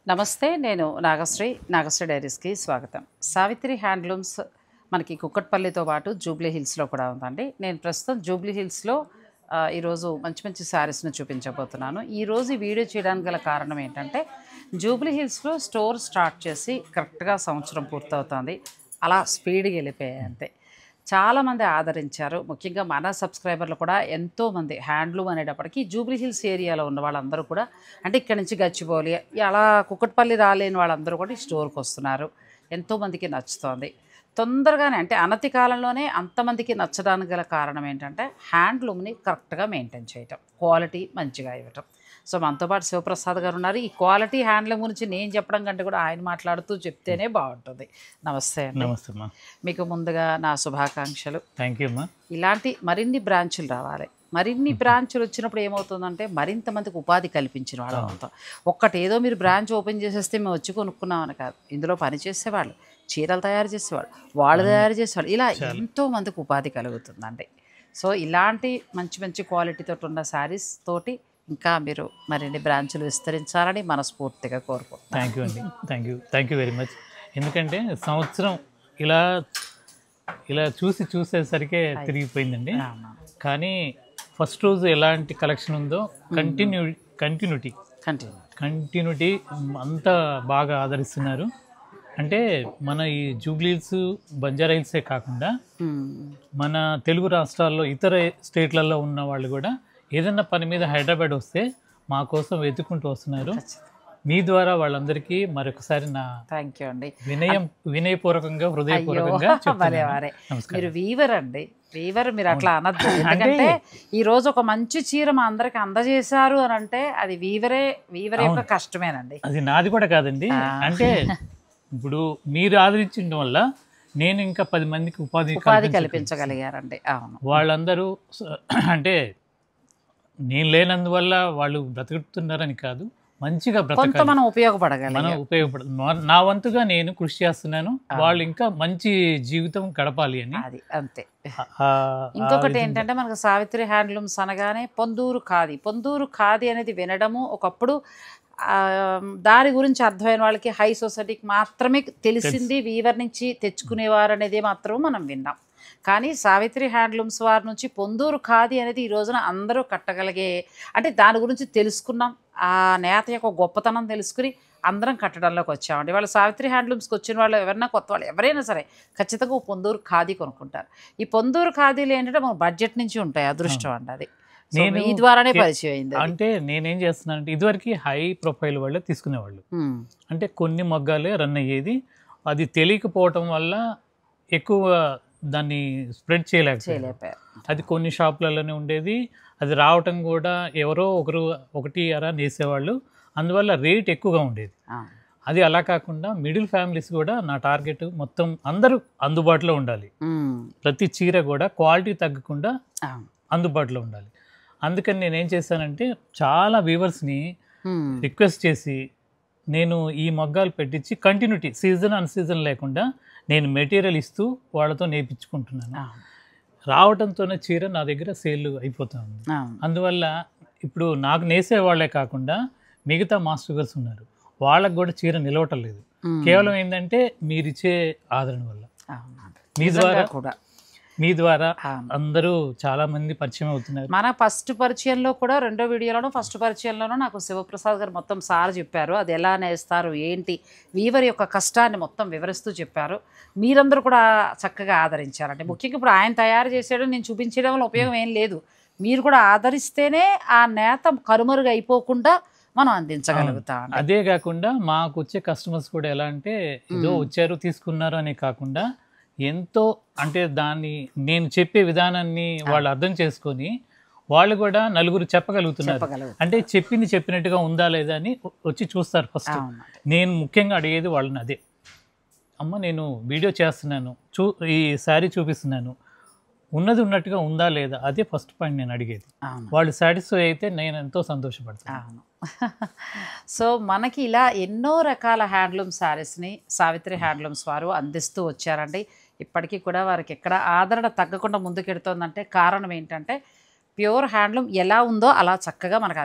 నమస్తే నేను నాగశ్రీ డైరీస్కి స్వాగతం. సావిత్రి హ్యాండ్లూమ్స్ మనకి కుక్కట్పల్లితో పాటు జూబ్లీ హిల్స్లో కూడా ఉందండి. నేను ప్రస్తుతం జూబ్లీ హిల్స్లో ఈరోజు మంచి మంచి శారీస్ని చూపించబోతున్నాను. ఈరోజు ఈ వీడియో చేయడానికి గల కారణం ఏంటంటే, జూబ్లీ హిల్స్లో స్టోర్ స్టార్ట్ చేసి కరెక్ట్గా సంవత్సరం పూర్తవుతుంది. అలా స్పీడ్గా వెళ్ళిపోయాయి అంతే. చాలామంది ఆదరించారు. ముఖ్యంగా మన సబ్స్క్రైబర్లు కూడా ఎంతోమంది హ్యాండ్లూమ్ అనేటప్పటికీ జూబ్లీ హిల్స్ ఏరియాలో ఉన్న వాళ్ళందరూ కూడా, అంటే ఇక్కడ నుంచి గచ్చిబౌలి అలా కుక్కట్పల్లి రాలేని వాళ్ళందరూ కూడా ఈ స్టోర్కి వస్తున్నారు. ఎంతోమందికి నచ్చుతోంది. తొందరగానే, అంటే అనతి కాలంలోనే అంతమందికి నచ్చడానికి గల కారణం ఏంటంటే, హ్యాండ్లూమ్ని కరెక్ట్గా మెయింటైన్ చేయటం, క్వాలిటీ మంచిగా ఇవ్వటం. సో మనతో పాటు శివప్రసాద్ గారు ఉన్నారు. ఈ క్వాలిటీ హ్యాండ్లూమ్ గురించి నేను చెప్పడం కంటే కూడా ఆయన మాట్లాడుతూ చెప్తేనే బాగుంటుంది. నమస్తే అండి. నమస్తే అమ్మా. మీకు ముందుగా నా శుభాకాంక్షలు. థ్యాంక్ యూ అమ్మా. ఇలాంటి మరిన్ని బ్రాంచులు రావాలి. మరిన్ని బ్రాంచులు వచ్చినప్పుడు ఏమవుతుందంటే, మరింత మందికి ఉపాధి కల్పించిన వాళ్ళు అవుతాం. ఒక్కటి ఏదో మీరు బ్రాంచ్ ఓపెన్ చేసేస్తే మేము వచ్చి కొనుక్కున్నామని కాదు. ఇందులో పని చేసేవాళ్ళు, చీరలు తయారు చేసేవాళ్ళు, వాళ్ళు తయారు చేసేవాళ్ళు, ఇలా ఎంతో మందికి ఉపాధి కలుగుతుందండి. సో ఇలాంటి మంచి మంచి క్వాలిటీతో ఉన్న శారీస్ తోటి ఇంకా మీరు మరిన్ని బ్రాంచులు విస్తరించాలని మనస్ఫూర్తిగా కోరుకుంటున్నాను. థ్యాంక్ యూ అండి. Thank you very much. ఎందుకంటే సంవత్సరం ఇలా ఇలా చూసేసరికే తిరిగిపోయిందండి. కానీ ఫస్ట్ రోజు ఎలాంటి కలెక్షన్ ఉందో కంటిన్యూటీ అంతా బాగా ఆదరిస్తున్నారు. అంటే మన ఈ జూబ్లీ హిల్స్, బంజారా హిల్సే కాకుండా మన తెలుగు రాష్ట్రాల్లో ఇతర స్టేట్లలో ఉన్న వాళ్ళు కూడా ఏదైనా పని మీద హైదరాబాద్ వస్తే మా కోసం వెతుక్కుంటూ వస్తున్నారు. మీ ద్వారా వాళ్ళందరికీ మరొకసారి నా థ్యాంక్ యూ అండి. వినయపూర్వకంగా హృదయపూర్వకంగా మీరు వీవర్ అండి. వీవర్ మీరు అట్లా అనద్దు. ఎందుకంటే ఈ రోజు ఒక మంచి చీర మా అందరికి అందజేశారు అని అంటే అది వీవరే యొక్క కష్టమేనండి. అది నాది కూడా కాదండి. అంటే ఇప్పుడు మీరు ఆదరించడం వల్ల నేను ఇంకా 10 మందికి ఉపాధి కల్పించగలిగారండి. అవును. వాళ్ళందరూ అంటే నేను లేనందువల్ల వాళ్ళు బ్రతుకుతున్నారని కాదు, మంచిగా మనం ఉపయోగపడదు. నా వంతుగా నేను కృషి చేస్తున్నాను. వాళ్ళు ఇంకా మంచి జీవితం గడపాలి అని. అది అంతే. ఇంకొకటి ఏంటంటే, మనకు సావిత్రి హ్యాండ్లూమ్స్ అనగానే పొందూరు ఖాదీ అనేది వినడము, ఒకప్పుడు దాని గురించి అర్థమైన వాళ్ళకి హై సొసైటీకి మాత్రమే తెలిసింది, వీవర్ నుంచి తెచ్చుకునేవారు అనేది మాత్రం మనం విన్నాం. కానీ సావిత్రి హ్యాండ్లూమ్స్ వారి నుంచి పొందూరు ఖాదీ అనేది ఈ రోజున అందరూ కట్టగలిగే, అంటే దాని గురించి తెలుసుకున్నాం, ఆ నేత యొక్క గొప్పతనం తెలుసుకుని అందరం కట్టడంలోకి వచ్చామండి. వాళ్ళు సావిత్రి హ్యాండ్లూమ్స్కి వచ్చిన వాళ్ళు ఎవరైనా కొత్త వాళ్ళు ఎవరైనా సరే ఖచ్చితంగా పొందూరు ఖాదీ కొనుక్కుంటారు. ఈ పొందూరు ఖాదీలు ఏంటంటే మన బడ్జెట్ నుంచి ఉంటాయి. అదృష్టం అండి అది. నేను ఈ ద్వారానే పరిచయం అయింది. అంటే నేనేం చేస్తున్నానంటే, ఇదివరకు హై ప్రొఫైల్ వాళ్ళే తీసుకునేవాళ్ళు. అంటే కొన్ని మగ్గాలే రన్ అయ్యేది. అది తెలియకపోవటం వల్ల ఎక్కువ దాన్ని స్ప్రెడ్ చేయలేకపోయారు. అది కొన్ని షాపులలోనే ఉండేది. అది రావటం కూడా ఎవరో ఒకటి అరా నేసేవాళ్ళు. అందువల్ల రేట్ ఎక్కువగా ఉండేది. అది అలా కాకుండా మిడిల్ ఫ్యామిలీస్ కూడా నా టార్గెట్ మొత్తం అందరూ అందుబాటులో ఉండాలి. ప్రతి చీర కూడా క్వాలిటీ తగ్గకుండా అందుబాటులో ఉండాలి. అందుకని నేనేం చేశానంటే, చాలా వ్యూవర్స్ని రిక్వెస్ట్ చేసి నేను ఈ మగ్గాలు పెట్టించి కంటిన్యూటీ, సీజన్ అన్ సీజన్ లేకుండా నేను మెటీరియల్ ఇస్తూ వాళ్ళతో నేర్పించుకుంటున్నాను. రావడంతోనే చీర నా దగ్గర సేల్ అయిపోతుంది. అందువల్ల ఇప్పుడు నాకు నేసే వాళ్ళే కాకుండా మిగతా మాస్టర్ గార్స్ ఉన్నారు, వాళ్ళకు కూడా చీర నిలవటం లేదు. కేవలం ఏంటంటే మీరిచ్చే ఆదరణ వల్ల. మీ ద్వారా అందరూ చాలా మంది పరిచయం అవుతున్నారు. మన ఫస్ట్ పరిచయంలో కూడా, రెండో వీడియోలోనూ ఫస్ట్ పరిచయంలోనూ నాకు శివప్రసాద్ గారు మొత్తం సార్ చెప్పారు, అది ఎలా నేస్తారు ఏంటి, వీవర్ యొక్క కష్టాన్ని మొత్తం వివరిస్తూ చెప్పారు. మీరందరూ కూడా చక్కగా ఆదరించారంటే, ముఖ్యంగా ఇప్పుడు ఆయన తయారు చేసేయడం నేను చూపించడం వల్ల ఉపయోగం ఏం లేదు. మీరు కూడా ఆదరిస్తేనే ఆ నేత కరుమరుగు అయిపోకుండా మనం అందించగలుగుతాం. అదే కాకుండా మాకు వచ్చే కస్టమర్స్ కూడా ఎలా అంటే, ఏదో వచ్చారు తీసుకున్నారు అనే కాకుండా ఎంతో, అంటే దాన్ని నేను చెప్పే విధానాన్ని వాళ్ళు అర్థం చేసుకొని వాళ్ళు కూడా నలుగురు చెప్పగలుగుతున్నారు. అంటే చెప్పినట్టుగా ఉందా లేదా అని వచ్చి చూస్తారు ఫస్ట్. నేను ముఖ్యంగా అడిగేది వాళ్ళని అదే, అమ్మ నేను వీడియో చేస్తున్నాను, ఈ శారీ చూపిస్తున్నాను, ఉన్నది ఉన్నట్టుగా ఉందా లేదా, అదే ఫస్ట్ పాయింట్ నేను అడిగేది. వాళ్ళు సాటిస్ఫై అయితే నేను ఎంతో సంతోషపడతాను. సో మనకి ఇలా ఎన్నో రకాల హ్యాండ్లూమ్ శారీస్ని సావిత్రి హ్యాండ్లూమ్స్ వారు అందిస్తూ వచ్చారండి. ఇప్పటికీ కూడా వారికి ఎక్కడ ఆదరణ తగ్గకుండా ముందుకెడుతోందంటే కారణం ఏంటంటే, ప్యూర్ హ్యాండ్లూమ్ ఎలా ఉందో అలా చక్కగా మనకు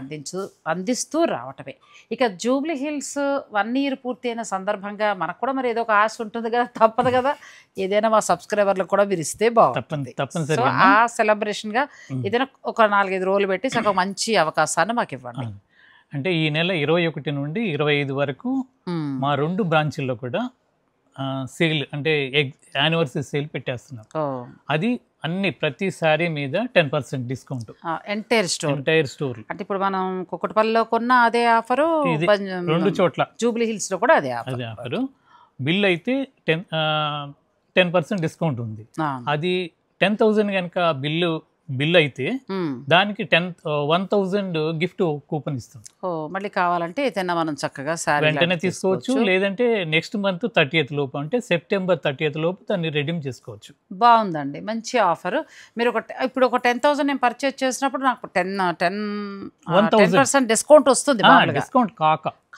అందిస్తూ రావటమే. ఇక జూబ్లీ హిల్స్ 1 ఇయర్ పూర్తయిన సందర్భంగా మనకు కూడా మరి ఏదో ఒక ఆశ ఉంటుంది కదా, తప్పదు కదా, ఏదైనా మా సబ్స్క్రైబర్లకు కూడా మీరు ఇస్తే బాగుంటుంది. సో ఆ సెలబ్రేషన్గా ఏదైనా ఒక 4-5 రోజులు పెట్టి చక్కగా మంచి అవకాశాన్ని మాకు ఇవ్వండి. అంటే ఈ నెల 21 నుండి 25 వరకు మా 2 బ్రాంచుల్లో కూడా సేల్ అంటే యానివర్సరీ సేల్ పెట్టేస్తున్నాం. అది అన్ని ప్రతి సారీ మీద 10% డిస్కౌంట్ ఎంటైర్ స్టోర్. అంటే ఇప్పుడు మనం కుక్కటపల్లిలో కొన్న అదే ఆఫరు, 2 చోట్ల జూబ్లీ హిల్స్ లో కూడా అదే ఆఫరు. బిల్ అయితే 10% డిస్కౌంట్ ఉంది. అది 10,000 కనుక బిల్ అయితే దానికి 1,000 గిఫ్ట్ కూపన్ ఇస్తాం. మళ్ళీ కావాలంటే ఏదైనా మనం చక్కగా వెంటనే తీసుకోవచ్చు, లేదంటే నెక్స్ట్ మంత్ 30th లోపు, అంటే సెప్టెంబర్ 30th లోపు దాన్ని రెడీమ్ చేసుకోవచ్చు. బాగుందండి, మంచి ఆఫర్. మీరు ఇప్పుడు ఒక 10,000 నేను పర్చేజ్ చేసినప్పుడు నాకు 10% డిస్కౌంట్ వస్తుంది. డిస్కౌంట్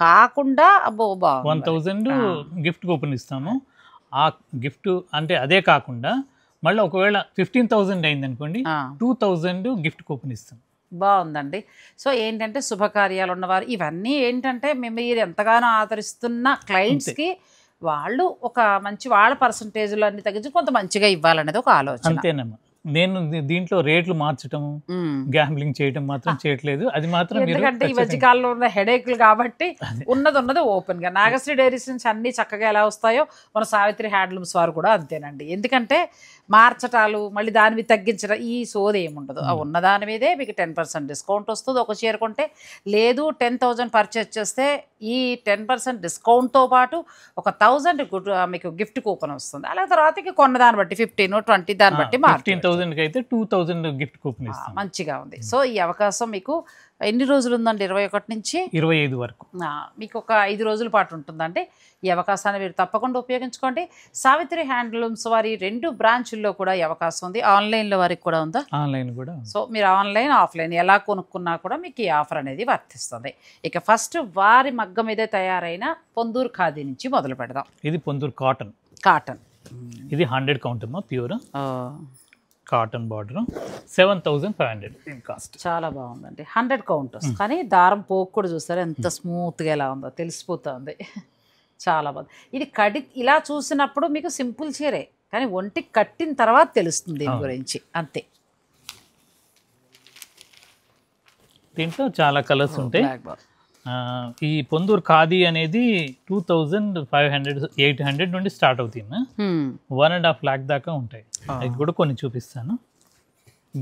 కాకుండా అబ్బో 1,000 గిఫ్ట్ కూపన్ ఇస్తాము. ఆ గిఫ్ట్ అంటే అదే కాకుండా మళ్ళీ ఒకవేళ 15,000 అయింది అనుకోండి, 2,000 గిఫ్ట్ కూపన్ ఇస్తాం. బాగుందండి. సో ఏంటంటే శుభకార్యాలు ఉన్నవారు ఇవన్నీ ఏంటంటే మీరు ఎంతగానో ఆదరిస్తున్న క్లయింట్స్కి వాళ్ళు ఒక మంచి వాళ్ళ పర్సంటేజ్లు అన్ని తగ్గించి కొంత మంచిగా ఇవ్వాలనేది ఒక ఆలోచన. అంతేనమ్మా. నేను దీంట్లో రేట్లు మార్చడం, గ్యాంబ్లింగ్ చేయడం మాత్రం చేయట్లేదు. అది మాత్రం ఎందుకంటే ఈ మధ్యకాలంలో ఉన్న హెడేక్లు కాబట్టి ఉన్నది ఓపెన్ గా. నాగశ్రీ డైరీస్ నుంచి అన్ని చక్కగా ఎలా వస్తాయో మన సావిత్రి హ్యాండ్లూమ్స్ వారు కూడా అంతేనండి. ఎందుకంటే మార్చటాలు మళ్ళీ దాని మీద తగ్గించడం ఈ సోది ఏముండదు. ఉన్న దాని మీదే మీకు 10% డిస్కౌంట్ వస్తుంది ఒక చీర కొంటే. లేదు 10,000 పర్చేజ్ చేస్తే ఈ 10% డిస్కౌంట్తో పాటు ఒక 1,000 మీకు గిఫ్ట్ కూపన్ వస్తుంది. అలాగే తర్వాతకి కొన్న దాన్ని బట్టి 15, 20 దాన్ని బట్టి 15,000 అయితే 2,000 గిఫ్ట్ కూపన్ ఇస్తాం. మంచిగా ఉంది. సో ఈ అవకాశం మీకు ఎన్ని రోజులు ఉందండి? 21 నుంచి 25 వరకు మీకు ఒక 5 రోజుల పాటు ఉంటుందండి. ఈ అవకాశాన్ని మీరు తప్పకుండా ఉపయోగించుకోండి. సావిత్రి హ్యాండ్లూమ్స్ వారి 2 బ్రాంచుల్లో కూడా ఈ అవకాశం ఉంది. ఆన్లైన్లో వారికి కూడా ఉందా? ఆన్లైన్ కూడా. సో మీరు ఆన్లైన్ ఆఫ్లైన్ ఎలా కొనుక్కున్నా కూడా మీకు ఈ ఆఫర్ అనేది వర్తిస్తుంది. ఇక ఫస్ట్ వారి మగ్గం మీద తయారైన పొందూరు ఖాదీ నుంచి మొదలు పెడదాం. ఇది పొందూరు కాటన్. ఇది 100 కౌంట్ అమ్మా, ప్యూర్ కాటన్ బార్డర్, 7,500 కాస్ట్. చాలా బాగుందండి. 100 కౌంట్ కానీ దారం పోకు కూడా చూస్తారు ఎంత స్మూత్గా ఎలా ఉందో తెలిసిపోతుంది. చాలా బాగుంది. ఇది ఇలా చూసినప్పుడు మీకు సింపుల్ చీరే, కానీ ఒంటికి కట్టిన తర్వాత తెలుస్తుంది దీని గురించి అంతే. దీంట్లో చాలా కలర్స్ ఉంటాయి. ఈ పొందూరు ఖాదీ అనేది 2,500, 800 నుండి స్టార్ట్ అవుతుంది. 1.5 lakh దాకా ఉంటాయి. అది కూడా కొన్ని చూపిస్తాను.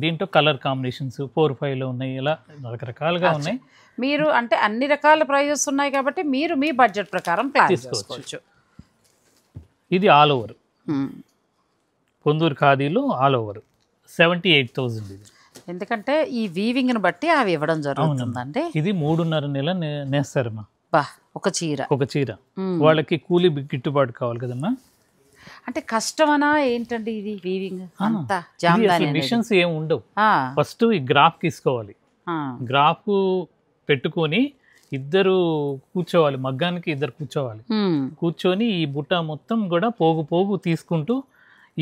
దీంట్లో కలర్ కాంబినేషన్స్ 4-5లో ఉన్నాయి, ఇలా రకరకాలుగా ఉన్నాయి. మీరు అంటే అన్ని రకాల ప్రైజెస్ ఉన్నాయి కాబట్టి మీరు మీ బడ్జెట్ ప్రకారం ప్లాన్ చేసుకోవచ్చు. ఇది ఆల్ ఓవర్ పొందూరు ఖాదీలో ఆల్ ఓవర్ 78,000 ఇది. ఎందుకంటే ఈ వీవింగ్ని బట్టి అవి ఇవ్వడం జరుగుతుందండి. ఇది 3.5 నెలలు నేస్తారమ్మా ఒక చీర. వాళ్ళకి కూలీ గిట్టుబాటు కావాలి కదమ్మా. అంటే కష్టమనా ఏంటండి ఇది వీవింగ్ అంతా? మిషన్స్ ఏమి ఉండవు. ఫస్ట్ ఈ గ్రాఫ్ తీసుకోవాలి. గ్రాఫ్ పెట్టుకొని ఇద్దరు కూర్చోవాలి, మగ్గానికి ఇద్దరు కూర్చొని ఈ బుట్ట మొత్తం కూడా పోగు తీసుకుంటూ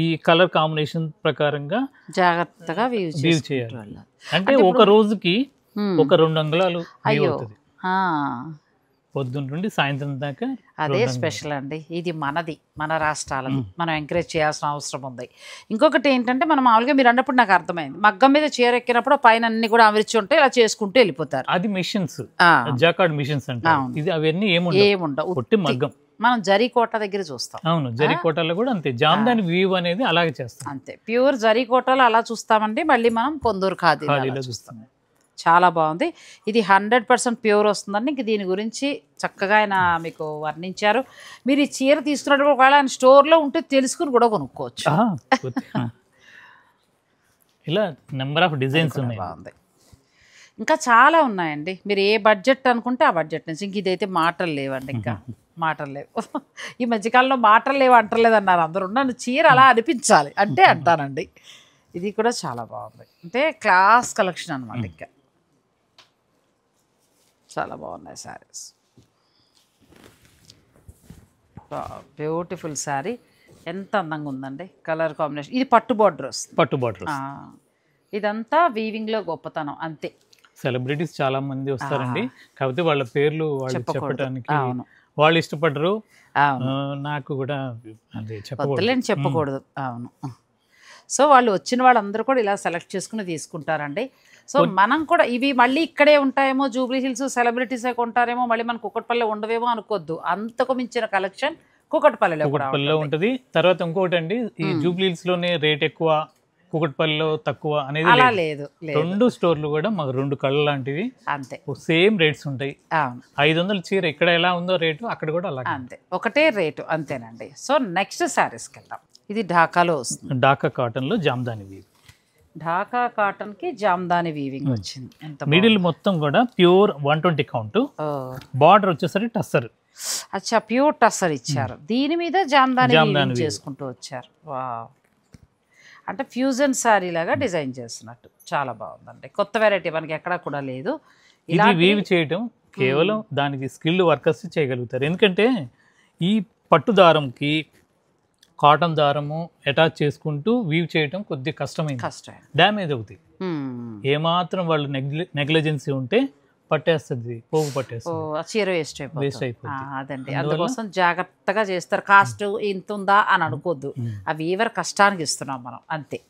ఈ కలర్ కాంబినేషన్ ప్రకారంగా జాగ్రత్తగా వీవ్ చేయాలి. అంటే ఒక రోజుకి ఒక 2 అంగుళాలు అవుతుంది, పొద్దున్న నుండి సాయంత్రం దాకా. అదే స్పెషల్ అండి. ఇది మన రాష్ట్రాలది, మనం ఎంకరేజ్ చేయాల్సిన అవసరం ఉంది. ఇంకొకటి ఏంటంటే మనం మామూలుగా మీరు అన్నప్పుడు నాకు అర్థమైంది, మగ్గం మీద చీర ఎక్కినప్పుడు పైన అన్ని కూడా అమర్చి ఉంటే ఇలా చేసుకుంటూ వెళ్ళిపోతారు. అది మిషన్స్, జాకార్డ్ మిషన్స్ అంటే ఇది అవన్నీ ఏముండవు, పొట్టి మగ్గం. మనం జరీకోట దగ్గర చూస్తాం. అవును, జరీకోటలో కూడా అంతే. జామ్దాని వీవ్ అనేది అలాగే చేస్తాం, అంతే. ప్యూర్ జరీకోటలో అలా చూస్తామండి. మళ్ళీ మనం పొందూరు ఖాదీలో చూస్తాం. చాలా బాగుంది. ఇది 100% ప్యూర్ వస్తుందండి. ఇంక దీని గురించి చక్కగా ఆయన మీకు వర్ణించారు. మీరు ఈ చీర తీసుకున్నప్పుడు ఒకవేళ ఆయన స్టోర్లో ఉంటే తెలుసుకుని కూడా కొనుక్కోవచ్చు. ఇలా నెంబర్ ఆఫ్ డిజైన్స్ ఉన్నాయి. బాగుంది. ఇంకా చాలా ఉన్నాయండి. మీరు ఏ బడ్జెట్ అనుకుంటే ఆ బడ్జెట్ నుంచి. ఇంక ఇదైతే మాటలు లేవండి, ఇంకా మాటలు లేవు. ఈ మధ్యకాలంలో మాటలు లేవు అంటలేదు అన్నారు అందరూ. నన్ను చీర అలా అనిపించాలి అంటే అంటానండి. ఇది కూడా చాలా బాగుంది. అంటే క్లాస్ కలెక్షన్ అనమాట. ఇంకా చాలా బాగున్నాయి శారీస్. బ్యూటిఫుల్ శారీ, ఎంత అందంగా ఉందండి. Colour combination. ఇది పట్టు బార్డర్ వస్తుంది. ఇదంతా వీవింగ్లో గొప్పతనం అంతే. సెలబ్రిటీస్ చాలా మంది వస్తారండి, కాకపోతే వాళ్ళ పేర్లు వాళ్ళు చెప్పడానికి వాళ్ళు ఇష్టపడరు. నాకు కూడా అదే చెప్పకూడదు చెప్పకూడదు. అవును. సో వాళ్ళు వచ్చిన వాళ్ళందరూ కూడా ఇలా సెలెక్ట్ చేసుకుని తీసుకుంటారండి. సో మనం కూడా ఇవి మళ్ళీ ఇక్కడే ఉంటాయేమో, జూబ్లీ హిల్స్ సెలబ్రిటీసే కొంటారేమో, మళ్ళీ మన కుకట్పల్లిలో ఉండవేమో అనుకోవద్దు. అంతకు మించిన కలెక్షన్ కుకట్పల్లిలో ఉంటుంది. తర్వాత ఇంకోటి అండి, ఈ జూబ్లీ హిల్స్ లోనే రేట్ ఎక్కువ, కుకట్పల్లిలో తక్కువ అనేది అలా లేదు. 2 స్టోర్లు కూడా మాకు 2 కళ్ళు లాంటివి, అంతే సేమ్ రేట్స్ ఉంటాయి. 500 చీర ఇక్కడ ఎలా ఉందో రేటు అక్కడ కూడా అలా అంతే, ఒకటే రేటు అంతేనండి. సో నెక్స్ట్ శారీస్కి వెళ్దాం. ఇది ఢాకాలో వస్తుంది. ఢాకా కాటన్ లో జామ్దాని వీవ్. ఢాకా కాటన్ కి జామ్దాని వీవింగ్ వచ్చింది. మిడిల్ మొత్తం కూడా ప్యూర్ 120 కౌంట్, బార్డర్ వచ్చేసరికి టస్సర్. అచ్చా, ప్యూర్ టస్సర్ ఇచ్చారు. దీని మీద జామ్దాని వీవింగ్ చేసుకుంటూ వచ్చారు. వావ్, అంటే ఫ్యూజన్ శారీ లాగా డిజైన్ చేస్తున్నట్టు చాలా బాగుందండి. కొత్త వెరైటీ మనకి ఎక్కడా కూడా లేదు. ఇది వీవ్ చేయటం కేవలం దానికి స్కిల్డ్ వర్కర్స్ చేయగలుగుతారు. ఎందుకంటే ఈ పట్టు దారంకి కాటన్ దారము అటాచ్ చేసుకుంటూ వీవ్ చేయటం కొద్దిగా కష్టమైంది, డ్యామేజ్ అవుతాయి. ఏమాత్రం వాళ్ళు నెగ్లిజెన్సీ ఉంటే పట్టేస్తుంది, పోగు పట్టేస్తుంది, చీర వేస్ట్ అయిపోతుంది. అదండి, అందుకోసం జాగ్రత్తగా చేస్తారు. కాస్ట్ ఇంత ఉందా అని అనుకోద్దు, ఆ వీవర్ కష్టానికి ఇస్తున్నాం మనం అంతే.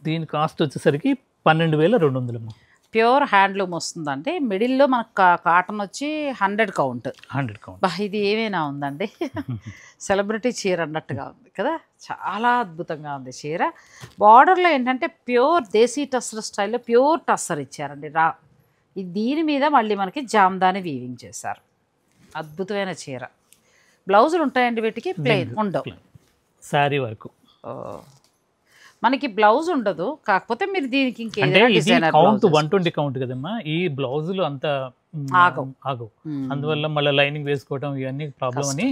దీని కాస్ట్ వచ్చేసరికి 12,200. ప్యూర్ హ్యాండ్లూమ్ వస్తుందండి. మిడిల్లో మనకు కాటన్ వచ్చి 100 కౌంట్. ఇది ఏమైనా ఉందండి, సెలబ్రిటీ చీర అన్నట్టుగా ఉంది కదా, చాలా అద్భుతంగా ఉంది చీర. బార్డర్లో ఏంటంటే ప్యూర్ దేశీ టస్సర్ స్టైల్లో ప్యూర్ టస్సర్ ఇచ్చారండి. దీని మీద మళ్ళీ మనకి జామ్దాని వీవింగ్ చేశారు. అద్భుతమైన చీర. బ్లౌజులు ఉంటాయండి వీటికి, ప్లెయిన్ ఉండవు. శారీ వరకు మనకి బ్లౌజ్ ఉండదు, కాకపోతే మీరు దీనికి కౌంట్ 120 కౌంట్ కదమ్మా. ఈ బ్లౌజులు అంత ఆగవు, అందువల్ల మళ్ళీ లైనింగ్ వేసుకోవడం ఇవన్నీ ప్రాబ్లం అని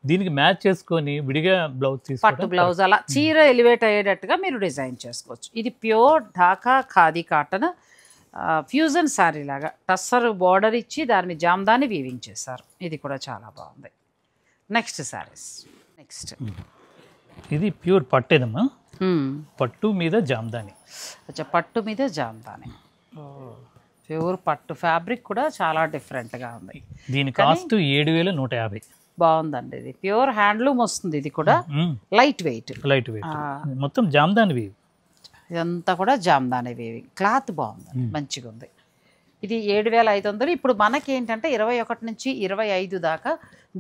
దీనికి మ్యాచ్ చేసుకొని విడిగా బ్లౌజ్ తీసుకోవడం, పట్టు బ్లౌజ్ అలా చీర ఎలివేట్ అయ్యేటట్టుగా మీరు డిజైన్ చేసుకోవచ్చు. ఇది pure Dhaka khadi cotton fusion sari లాగా టస్సర్ బార్డర్ ఇచ్చి దాని మీద జామ్దాని వీవింగ్ చేశారు. ఇది కూడా చాలా బాగుంది. నెక్స్ట్ శారీస్. నెక్స్ట్ ఇది ప్యూర్ పట్టేదమ్మా, పట్టు మీద జామ్దాని. అచ్చా, పట్టు మీద జామ్దాని, ప్యూర్ పట్టు. ఫ్యాబ్రిక్ కూడా చాలా డిఫరెంట్గా ఉంది. దీని కాస్ట్ 7,150. బాగుందండి. ఇది ప్యూర్ హ్యాండ్లూమ్ వస్తుంది. ఇది కూడా లైట్ వెయిట్ మొత్తం జామ్దాని వీవ్. ఇదంతా కూడా జామ్దాని వీవింగ్. క్లాత్ బాగుంది, మంచిగా ఉంది. ఇది 7,500. ఇప్పుడు మనకేంటంటే 21 నుంచి 25 దాకా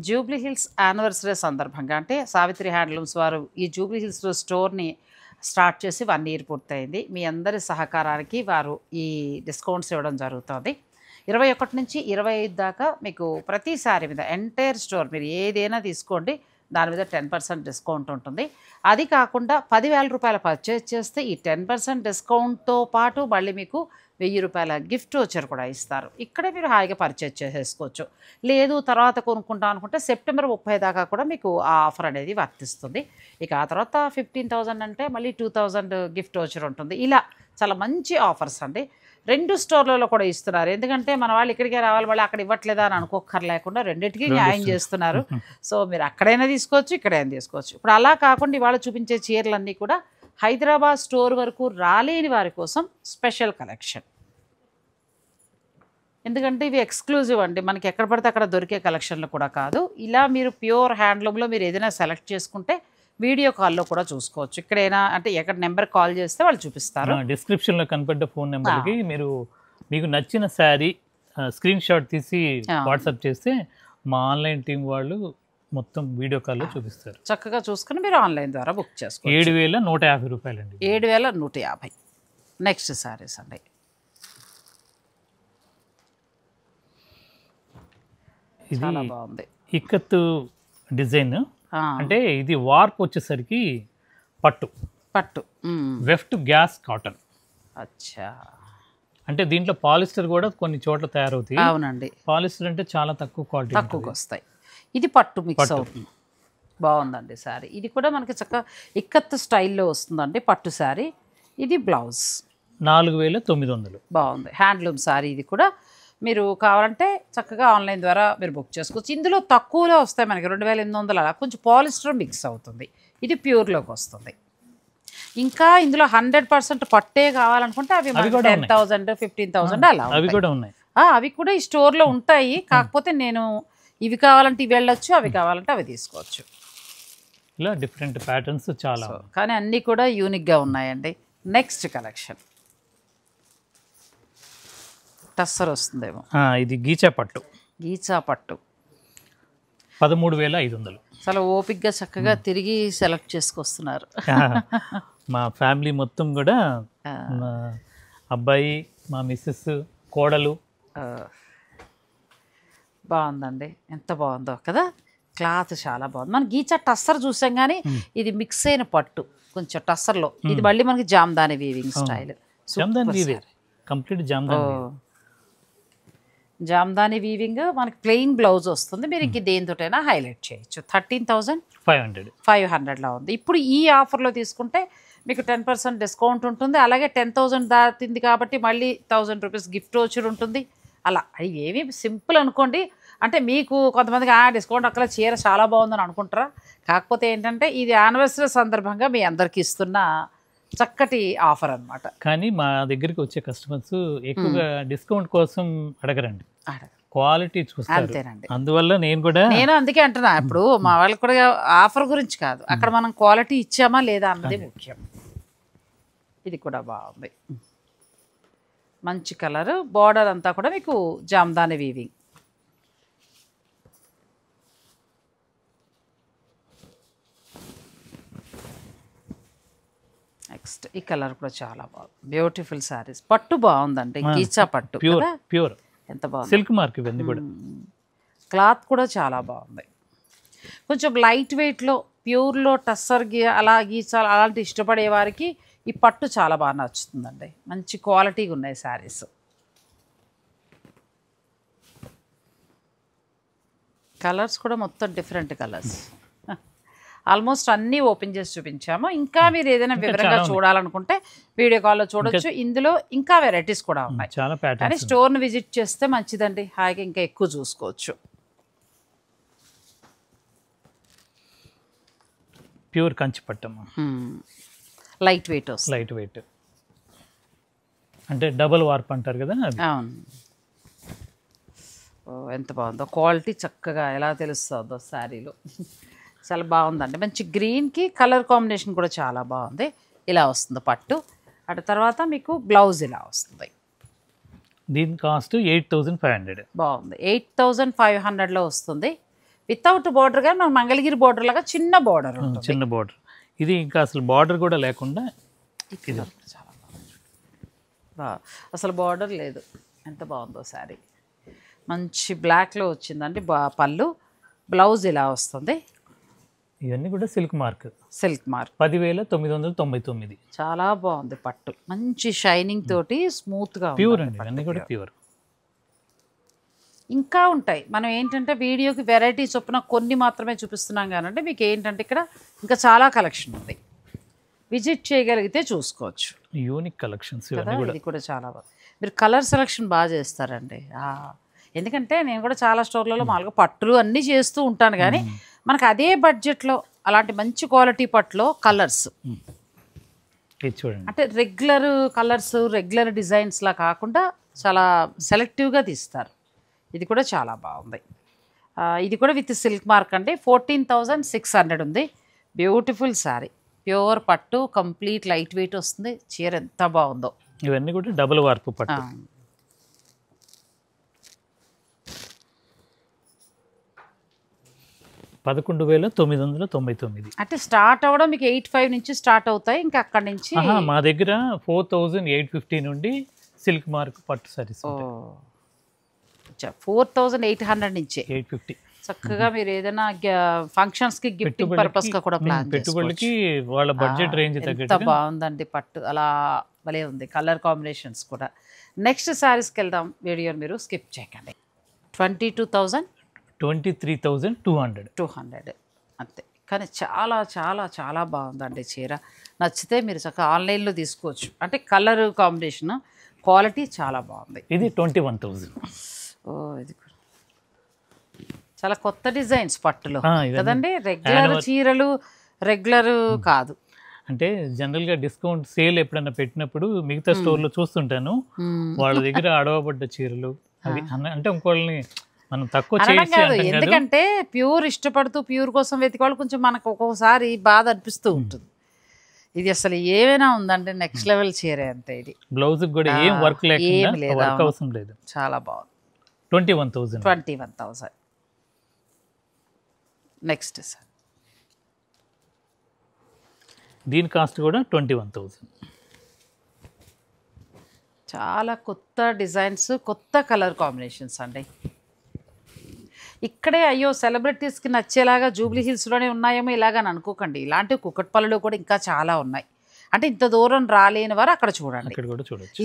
జూబ్లీ హిల్స్ యానివర్సరీ సందర్భంగా, అంటే సావిత్రి హ్యాండ్లూమ్స్ వారు ఈ జూబ్లీ హిల్స్లో స్టోర్ని స్టార్ట్ చేసి 1 ఇయర్ పూర్తయింది. మీ అందరి సహకారానికి వారు ఈ డిస్కౌంట్స్ ఇవ్వడం జరుగుతుంది. 21 నుంచి 25 దాకా మీకు ప్రతి సారీ మీద ఎంటైర్ స్టోర్ మీరు ఏదైనా తీసుకోండి, దాని మీద 10% డిస్కౌంట్ ఉంటుంది. అది కాకుండా 10,000 రూపాయల పర్చేజ్ చేస్తే ఈ 10% డిస్కౌంట్తో పాటు మళ్ళీ మీకు 1,000 రూపాయల గిఫ్ట్ వచ్చర్ కూడా ఇస్తారు. ఇక్కడే మీరు హాయిగా పర్చేజ్ చేసేసుకోవచ్చు. లేదు తర్వాత కొనుక్కుంటాం అనుకుంటే సెప్టెంబర్ 30 దాకా కూడా మీకు ఆ ఆఫర్ అనేది వర్తిస్తుంది. ఇక ఆ తర్వాత 15,000 అంటే మళ్ళీ 2,000 గిఫ్ట్ వచ్చర్ ఉంటుంది. ఇలా చాలా మంచి ఆఫర్స్ అండి. 2 స్టోర్లలో కూడా ఇస్తున్నారు. ఎందుకంటే మన వాళ్ళు ఇక్కడికే రావాలి, మళ్ళీ అక్కడ ఇవ్వట్లేదా అని అనుకోక్కర్లేకుండా రెండింటికి న్యాయం చేస్తున్నారు. సో మీరు అక్కడైనా తీసుకోవచ్చు, ఇక్కడైనా తీసుకోవచ్చు. ఇప్పుడు అలా కాకుండా ఇవాళ చూపించే చీరలన్నీ కూడా హైదరాబాద్ స్టోర్ వరకు రాలేని వారి కోసం స్పెషల్ కలెక్షన్. ఎందుకంటే ఇవి ఎక్స్క్లూజివ్ అండి, మనకి ఎక్కడ పడితే అక్కడ దొరికే కలెక్షన్లు కూడా కాదు. ఇలా మీరు ప్యూర్ హ్యాండ్లూమ్లో మీరు ఏదైనా సెలెక్ట్ చేసుకుంటే వీడియో కాల్లో కూడా చూసుకోవచ్చు. ఇక్కడైనా అంటే ఎక్కడ నెంబర్ కాల్ చేస్తే వాళ్ళు చూపిస్తారు. డిస్క్రిప్షన్లో కనపడ్డ ఫోన్ నెంబర్కి మీరు మీకు నచ్చిన శారీ స్క్రీన్ షాట్ తీసి వాట్సాప్ చేస్తే మా ఆన్లైన్ టీం వాళ్ళు మొత్తం వీడియో కాల్లో చూపిస్తారు. చక్కగా చూసుకుని మీరు ఆన్లైన్ ద్వారా బుక్ చేసుకోవచ్చు. 7,150 రూపాయలండి. 7,150. నెక్స్ట్ శారీస్ అండి. ఇది బాగుంది, ఇక్కత్ డిజైన్. అంటే ఇది వార్ప్ వచ్చేసరికి పట్టు వెఫ్ట్ గ్యాస్ కాటన్. అచ్చా, అంటే దీంట్లో పాలిస్టర్ కూడా కొన్ని చోట్ల తయారవుతాయి. అవునండి, పాలిస్టర్ అంటే చాలా తక్కువ క్వాలిటీ, తక్కువకి వస్తాయి. ఇది పట్టు మిక్స్ అవుతుంది. బాగుందండి శారీ. ఇది కూడా మనకి చక్కగా ఇక్కత్ స్టైల్లో వస్తుందండి పట్టు శారీ. ఇది బ్లౌజ్ 4,900. బాగుంది, హ్యాండ్లూమ్ శారీ. ఇది కూడా మీరు కావాలంటే చక్కగా ఆన్లైన్ ద్వారా మీరు బుక్ చేసుకోవచ్చు. ఇందులో తక్కువలో వస్తాయి మనకి 2,800 అలా, కొంచెం పాలిస్టర్ మిక్స్ అవుతుంది. ఇది ప్యూర్లోకి వస్తుంది. ఇంకా ఇందులో 100% పట్టే కావాలనుకుంటే అవి కూడా 10,000 15,000 అలా అవి కూడా ఉన్నాయి. అవి కూడా ఈ స్టోర్లో ఉంటాయి. కాకపోతే నేను ఇవి కావాలంటే ఇవి వెళ్ళొచ్చు, అవి కావాలంటే అవి తీసుకోవచ్చు. ఇలా డిఫరెంట్ ప్యాటర్న్స్ చాలా, కానీ అన్నీ కూడా యూనిక్గా ఉన్నాయండి. నెక్స్ట్ కలెక్షన్ టస్సర్ వస్తుందేమో. ఇది గీచా పట్టు, గీచా పట్టు 13,500. చాలా ఓపిక్గా చక్కగా తిరిగి సెలెక్ట్ చేసుకొస్తున్నారు. మా ఫ్యామిలీ మొత్తం కూడా, మా అబ్బాయి, మా మిస్సెస్, కోడలు. బాగుందండి, ఎంత బాగుందో కదా. క్లాత్ చాలా బాగుంది. మనం గీచా టస్సర్ చూసాం కానీ ఇది మిక్స్ అయిన పట్టు కొంచెం టస్సర్లో. ఇది మళ్ళీ మనకి Jamdani weaving style. Complete Jamdani weaving. మనకి ప్లెయిన్ బ్లౌజ్ వస్తుంది. మీరు ఇంక దేనితోటైనా హైలైట్ చేయొచ్చు. 13,500లో ఉంది. ఇప్పుడు ఈ ఆఫర్లో తీసుకుంటే మీకు 10% డిస్కౌంట్ ఉంటుంది. అలాగే 10,000 దాటింది కాబట్టి మళ్ళీ 1,000 రూపీస్ గిఫ్ట్ వోచర్ ఉంటుంది. అలా అవి ఏమి సింపుల్ అనుకోండి. అంటే మీకు కొంతమందికి డిస్కౌంట్ అక్కడ చీర చాలా బాగుందని అనుకుంటారా. కాకపోతే ఏంటంటే ఇది యానివర్సరీ సందర్భంగా మీ అందరికి ఇస్తున్న చక్కటి ఆఫర్ అన్నమాట. కానీ మా దగ్గరికి వచ్చే కస్టమర్స్ ఎక్కువగా డిస్కౌంట్ కోసం అడగరండి, క్వాలిటీ చూస్తారు. అంతేనండి. అందువల్ల నేను అందుకే అంటున్నా, ఇప్పుడు మా వాళ్ళకి కూడా ఆఫర్ గురించి కాదు, అక్కడ మనం క్వాలిటీ ఇచ్చామా లేదా అన్నది ముఖ్యం. ఇది కూడా బాగుంది, మంచి కలర్. బార్డర్ అంతా కూడా మీకు జామ్దాని వీవింగ్. నెక్స్ట్ ఈ కలర్ కూడా చాలా బాగుంది, బ్యూటిఫుల్ శారీస్. పట్టు బాగుందండి, గీచా పట్టు ప్యూర్, ఎంత బాగుంది. సిల్క్ మార్క్ ఇవన్నీ కూడా. క్లాత్ కూడా చాలా బాగుంది. కొంచెం లైట్ వెయిట్లో ప్యూర్లో టస్సర్ అలా గీచాలి అలాంటి ఇష్టపడే వారికి ఈ పట్టు చాలా బాగా నచ్చుతుందండి. మంచి క్వాలిటీగా ఉన్నాయి శారీస్. కలర్స్ కూడా మొత్తం డిఫరెంట్ కలర్స్. ఆల్మోస్ట్ అన్నీ ఓపెన్ చేసి చూపించాము. ఇంకా మీరు ఏదైనా వివరంగా చూడాలనుకుంటే వీడియో కాల్లో చూడొచ్చు. ఇందులో ఇంకా వెరైటీస్ కూడా ఉన్నాయి. కానీ స్టోర్ని విజిట్ చేస్తే మంచిదండి, హాయిగా ఇంకా ఎక్కువ చూసుకోవచ్చు. Pure Kanchi Pattamma, light weight వస్తుంది. లైట్ వెయిట్ అంటే డబుల్ వార్ప్ అంటారు కదా. అవును, ఎంత బాగుందో క్వాలిటీ, చక్కగా ఎలా తెలుస్తుందో శారీలో. చాలా బాగుందండి. మంచి గ్రీన్కి కలర్ కాంబినేషన్ కూడా చాలా బాగుంది. ఇలా వస్తుంది పట్టు. అటు తర్వాత మీకు బ్లౌజ్ ఇలా వస్తుంది. దీని కాస్ట్ 8,500. బాగుంది, 8,500లో వస్తుంది. వితౌట్ బార్డర్గా మన మంగళగిరి బార్డర్ లాగా చిన్న బార్డర్, చిన్న బార్డర్. ఇది ఇంకా అసలు బార్డర్ కూడా లేకుండా చాలా బాగుంది. అసలు బార్డర్ లేదు, ఎంత బాగుందో శారీ. మంచి బ్లాక్లో వచ్చిందండి పళ్ళు. బ్లౌజ్ ఇలా వస్తుంది. ఇవన్నీ కూడా సిల్క్ మార్క్, 10,999. చాలా బాగుంది పట్టు, మంచి షైనింగ్ తోటి స్మూత్గా ప్యూర్ అండి, అన్నీ కూడా ప్యూర్. ఇంకా ఉంటాయి. మనం ఏంటంటే వీడియోకి వెరైటీ చొప్పున కొన్ని మాత్రమే చూపిస్తున్నాం కానంటే మీకు ఏంటంటే ఇక్కడ ఇంకా చాలా కలెక్షన్ ఉంది. విజిట్ చేయగలిగితే చూసుకోవచ్చు. యూనిక్ కలెక్షన్స్ ఇది కూడా చాలా బాగుంది. మీరు కలర్ సెలెక్షన్ బాగా చేస్తారండి. ఎందుకంటే నేను కూడా చాలా స్టోర్లలో మామూలుగా పట్టులు అన్నీ చేస్తూ ఉంటాను, కానీ మనకు అదే బడ్జెట్లో అలాంటి మంచి క్వాలిటీ పట్టులో కలర్స్ చూడండి, అంటే రెగ్యులర్ కలర్స్ రెగ్యులర్ డిజైన్స్లా కాకుండా చాలా సెలెక్టివ్గా తీస్తారు. ఇది కూడా చాలా బాగుంది. ఇది కూడా విత్ సిల్క్ మార్క్ అండి. 14,600 ఉంది. బ్యూటిఫుల్ శారీ, ప్యూర్ పట్టు, కంప్లీట్ లైట్ వెయిట్ వస్తుంది. చీర ఎంత బాగుందో. ఇవన్నీ కూడా డబుల్ వార్పు పట్టు. 11,999. అంటే స్టార్ట్ అవ్వడం మీకు 8,500 నుంచి స్టార్ట్ అవుతాయి. ఇంకా అక్కడి నుంచి మా దగ్గర 4,850 నుండి సిల్క్ మార్క్ పట్టు సారీస్ 4,800 నుంచి 850. చక్కగా మీరు ఏదైనా ఫంక్షన్స్కి గిఫ్టింగ్ పర్పస్గా కూడా ప్లాన్ పెట్టుబడికి వాళ్ళ బడ్జెట్ రేంజ్ ఎంత బాగుందండి పట్టు. అలా భలే ఉంది, కలర్ కాంబినేషన్స్ కూడా. నెక్స్ట్ శారీస్కి వెళ్దాం, వీడియోని మీరు స్కిప్ చేయకండి. 23,200 అంతే. కానీ చాలా చాలా చాలా బాగుందండి చీర. నచ్చితే మీరు చక్కగా ఆన్లైన్లో తీసుకోవచ్చు. అంటే కలర్ కాంబినేషన్ క్వాలిటీ చాలా బాగుంది. ఇది 21,000. ఇది చాలా కొత్త డిజైన్స్ పట్టులో కదండి. రెగ్యులర్ చీరలు రెగ్యులర్ కాదు. అంటే జనరల్గా డిస్కౌంట్ సేల్ ఎప్పుడైనా పెట్టినప్పుడు మిగతా స్టోర్లో చూస్తుంటాను వాళ్ళ దగ్గర అడవబడ్డ చీరలు అది అంటే ఇంకోళ్ళని మనం తక్కువ చేసి ఎందుకంటే ప్యూర్ ఇష్టపడుతూ ప్యూర్ కోసం వెతికేవాళ్ళు కొంచెం మనకు ఒక్కొక్కసారి బాధ అనిపిస్తూ ఉంటుంది. ఇది అసలు ఏమైనా ఉందంటే నెక్స్ట్ లెవెల్ చీరే అంతే. ఇది బ్లౌజ్ కూడా ఏం వర్క్ లేకుండా వర్క్ అవసరం లేదు. చాలా బాగుంది. 21,000. నెక్స్ట్ సార్ దీని కాస్ట్ కూడా 21,000. చాలా కొత్త డిజైన్స్, కొత్త కలర్ కాంబినేషన్స్ అండి. ఇక్కడే అయ్యో సెలబ్రిటీస్కి నచ్చేలాగా జూబ్లీ హిల్స్లోనే ఉన్నాయేమో ఇలాగని అనుకోకండి. ఇలాంటి కుకట్పల్లిలో కూడా ఇంకా చాలా ఉన్నాయి. అంటే ఇంత దూరం రాలేని వారు అక్కడ చూడండి.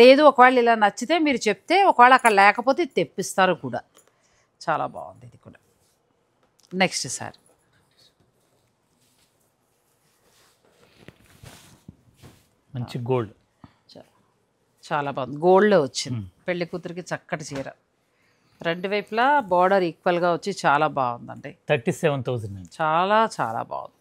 లేదు ఒకవేళ ఇలా నచ్చితే మీరు చెప్తే ఒకవేళ అక్కడ లేకపోతే తెప్పిస్తారు కూడా. చాలా బాగుంది ఇది కూడా. నెక్స్ట్ సార్ మంచి గోల్డ్, చాలా బాగుంది. గోల్డ్లో వచ్చింది. పెళ్లి కూతురికి చక్కటి చీర, రెండు వైపులా బార్డర్ ఈక్వల్గా వచ్చి చాలా బాగుందండి. 37,000. చాలా చాలా బాగుంది.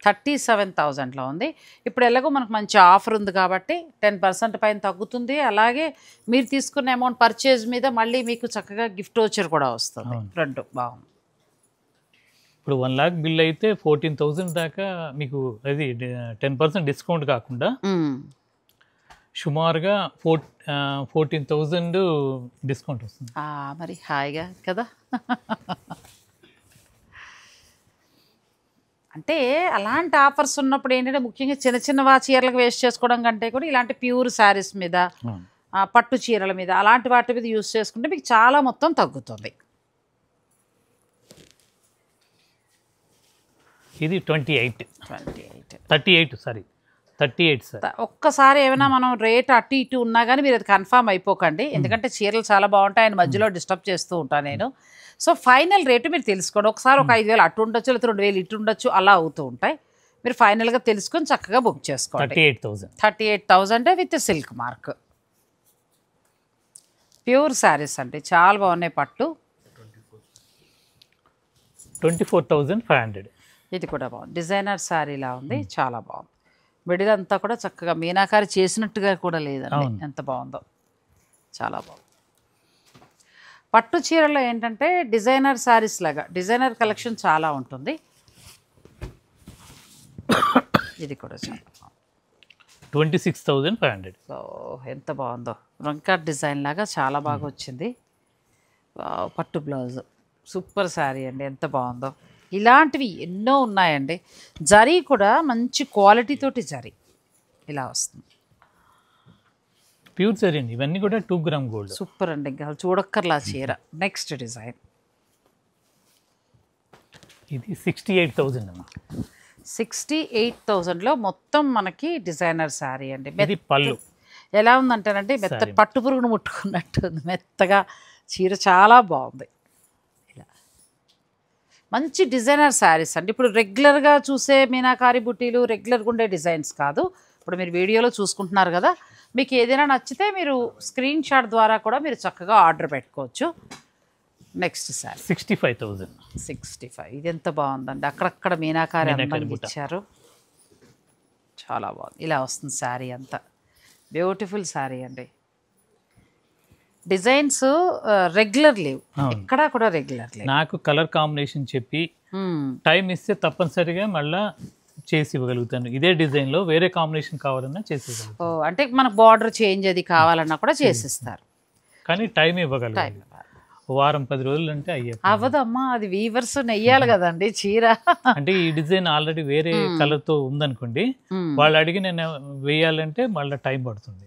37,000లో ఉంది. ఇప్పుడు ఎలాగో మనకు మంచి ఆఫర్ ఉంది కాబట్టి 10% పైన తగ్గుతుంది. అలాగే మీరు తీసుకున్న అమౌంట్ పర్చేజ్ మీద మళ్ళీ మీకు చక్కగా గిఫ్ట్ వోచర్ కూడా వస్తుంది. రెండు బాగుంది. ఇప్పుడు 1 lakh బిల్ అయితే 14,000 దాకా మీకు అది 10% డిస్కౌంట్ కాకుండా సుమారుగా 14,000 డిస్కౌంట్ వస్తుంది. మరి హాయిగా కదా. అంటే అలాంటి ఆఫర్స్ ఉన్నప్పుడు ఏంటంటే ముఖ్యంగా చిన్న చిన్న చీరలకు వేస్ట్ చేసుకోవడం కంటే కూడా ఇలాంటి ప్యూర్ శారీస్ మీద, పట్టు చీరల మీద, అలాంటి వాటి మీద యూజ్ చేసుకుంటే మీకు చాలా మొత్తం తగ్గుతుంది. ఇది 38 సార్. ఒక్కసారి ఏమైనా మనం రేట్ అటు ఇటు ఉన్నా కానీ మీరు అది కన్ఫామ్ అయిపోకండి. ఎందుకంటే చీరలు చాలా బాగుంటాయి, ఆయన మధ్యలో డిస్టర్బ్ చేస్తూ ఉంటాను నేను. సో ఫైనల్ రేటు మీరు తెలుసుకోండి. ఒకసారి ఒక 5,000 అటు ఉండొచ్చు, లేదా 2,000 ఇటు ఉండొచ్చు, అలా అవుతూ ఉంటాయి. మీరు ఫైనల్గా తెలుసుకొని చక్కగా బుక్ చేసుకోండి. 38,000 with silk mark. Pure saris అండి, చాలా బాగున్నాయి. పట్టు 24,500. ఇది కూడా బాగుంది. డిజైనర్ శారీలా ఉంది, చాలా బాగుంది. మిడిల్ అంతా కూడా చక్కగా మీనాకారి చేసినట్టుగా కూడా లేదండి, ఎంత బాగుందో, చాలా బాగుంది. పట్టు చీరలో ఏంటంటే డిజైనర్ శారీస్ లాగా డిజైనర్ కలెక్షన్ చాలా ఉంటుంది. ఇది కూడా చాలా 26,500. ఎంత బాగుందో, రంకాట్ డిజైన్ లాగా చాలా బాగా వచ్చింది. పట్టు బ్లౌజ్, సూపర్ శారీ అండి, ఎంత బాగుందో. ఇలాంటివి ఎన్నో ఉన్నాయండి. జరీ కూడా మంచి క్వాలిటీతోటి జరీ ఇలా వస్తుంది. ప్యూర్ జరీ అండి, ఇవన్నీ కూడా 2 గ్రామ్ గోల్డ్. సూపర్ అండి, ఇంకా చూడక్కర్లా చీర. నెక్స్ట్ డిజైన్ ఇది 68,000 అమ్మా. 68,000లో మొత్తం మనకి డిజైనర్ శారీ అండి. ఇది పళ్ళు ఎలా ఉందంటేనంటే మెత్త పట్టు పురుగును ముట్టుకున్నట్టు ఉంది, మెత్తగా చీర చాలా బాగుంది. మంచి డిజైనర్ శారీస్ అండి. ఇప్పుడు రెగ్యులర్గా చూసే మీనాకారి బుట్టీలు రెగ్యులర్గా ఉండే డిజైన్స్ కాదు. ఇప్పుడు మీరు వీడియోలో చూసుకుంటున్నారు కదా, మీకు ఏదైనా నచ్చితే మీరు స్క్రీన్ షాట్ ద్వారా కూడా మీరు చక్కగా ఆర్డర్ పెట్టుకోవచ్చు. నెక్స్ట్ శారీ 65,000. ఇది ఎంత బాగుందండి, అక్కడక్కడ మీనాకారి అందంగా ఇచ్చారు, చాలా బాగుంది. ఇలా వస్తుంది శారీ అంతా, బ్యూటిఫుల్ శారీ అండి. డిజైన్స్ రెగ్యులర్ లేవు, ఎక్కడా కూడా రెగ్యులర్ లేవు. నాకు కలర్ కాంబినేషన్ చెప్పి టైం ఇస్తే తప్పనిసరిగా మళ్ళీ చేసి ఇవ్వగలుగుతాను. ఇదే డిజైన్లో వేరే కాంబినేషన్ కావాలన్నా చేసి ఇవ్వగలుగుతాను. అంటే మనకు బార్డర్ చేంజ్ అది కావాలన్నా కూడా చేసిస్తారు, కానీ టైం ఇవ్వగలుగుతాను. వారం 10 రోజులు అంటే అవ్వదమ్మా, అది వీవర్స్ నెయ్యాలి కదండి చీర. అంటే ఈ డిజైన్ ఆల్రెడీ వేరే కలర్తో ఉందనుకోండి, వాళ్ళు అడిగి నేను వేయాలంటే మళ్ళీ టైం పడుతుంది.